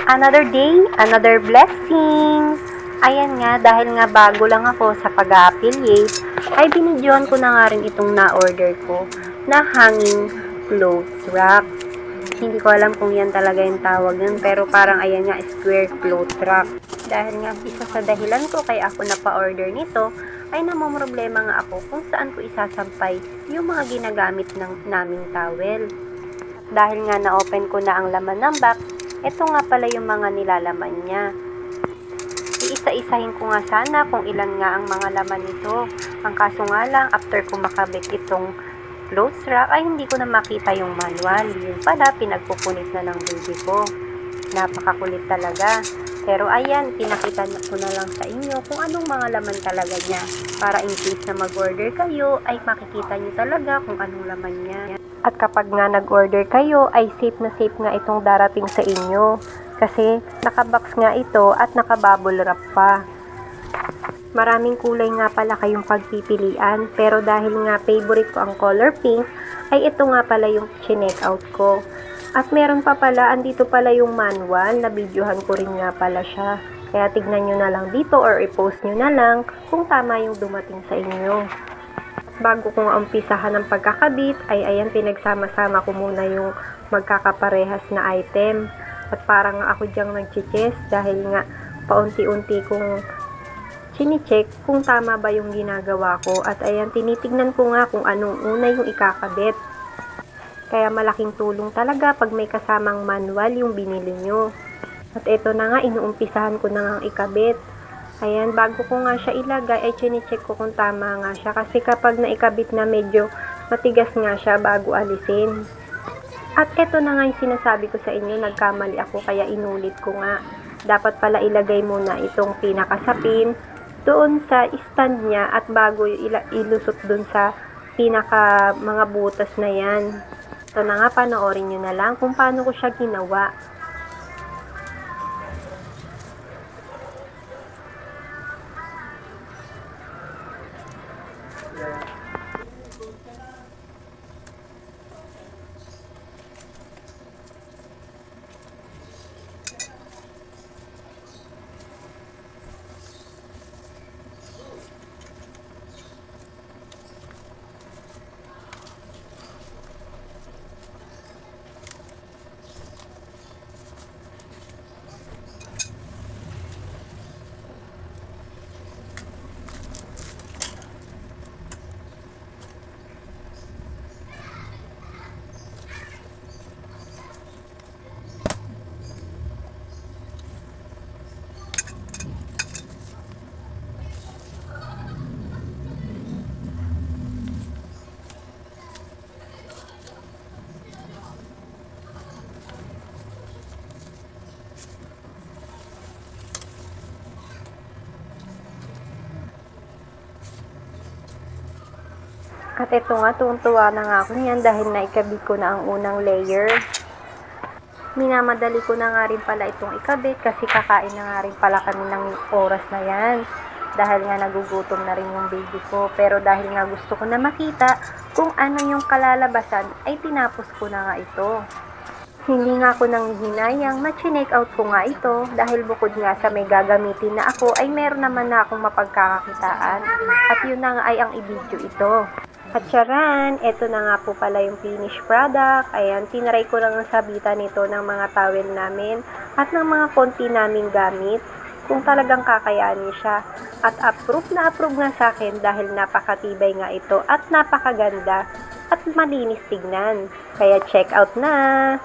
Another day, another blessing. Ayan nga, dahil nga bago lang ako sa pag-affiliate, ay binidyoan ko na nga rin itong na-order ko na hanging clothes rack. Hindi ko alam kung yan talaga yung tawag nun, pero parang ayan nga, square cloth rack. Dahil nga, isa sa dahilan ko kaya ako napa-order nito, ay namomroblema nga ako kung saan ko isasampay yung mga ginagamit naming towel. Dahil nga na-open ko na ang laman ng box, ito nga pala yung mga nilalaman niya. Iisa-isahin ko nga sana kung ilan nga ang mga laman nito. Ang kaso nga lang, after ko makabit itong clothes rack, ay hindi ko na makita yung manual. Yun pala, pinagpupunit na ng baby ko. Napakakulit talaga. Pero ayan, pinakita ko na lang sa inyo kung anong mga laman talaga niya. Para in case na mag-order kayo, ay makikita nyo talaga kung anong laman niya. At kapag nga nag-order kayo, ay safe na safe nga itong darating sa inyo. Kasi nakabox nga ito at nakabubble wrap pa. Maraming kulay nga pala kayong pagpipilian, pero dahil nga favorite ko ang color pink, ay ito nga pala yung chineck out ko. At meron pa pala, andito pala yung manual, na videohan ko rin nga pala siya. Kaya tignan nyo na lang dito or i-post nyo na lang kung tama yung dumating sa inyo. Bago ko nga umpisahan ng pagkakabit, ay ayan, pinagsama-sama ko muna yung magkakaparehas na item. At parang ako diyang nag-chess dahil nga paunti-unti kong chine-check kung tama ba yung ginagawa ko. At ayan, tinitignan ko nga kung anong una yung ikakabit. Kaya malaking tulong talaga pag may kasamang manual yung binili nyo. At ito na nga, inuumpisahan ko na nga ikabit. Ayan, bago ko nga siya ilagay, ay chine-check ko kung tama nga siya. Kasi kapag naikabit na, medyo matigas nga siya bago alisin. At ito na nga yung sinasabi ko sa inyo, nagkamali ako kaya inulit ko nga. Dapat pala ilagay muna itong pinakasapin doon sa stand niya at bago ilusot doon sa pinaka mga butas na yan. Ito na nga, panoorin nyo na lang kung paano ko siya ginawa. At ito nga, tuwang-tuwa na nga ako niyan dahil naikabit ko na ang unang layer. Minamadali ko na nga rin pala itong ikabit kasi kakain na nga rin pala kami ng oras na yan. Dahil nga nagugutom na rin yung baby ko. Pero dahil nga gusto ko na makita kung ano yung kalalabasan, ay tinapos ko na nga ito. Hindi nga ako nang hinayang, ma-check out ko nga ito dahil bukod nga sa may gagamitin na ako, ay meron naman na akong mapagkakakitaan. At yun na nga ay ang i-video ito. At charan, eto na nga po pala yung finished product. Ayan, tinry ko lang ang sabitan nito ng mga towel namin at ng mga konti naming gamit kung talagang kakayanin siya. At approve nga sa akin dahil napakatibay nga ito at napakaganda at malinis tignan. Kaya check out na!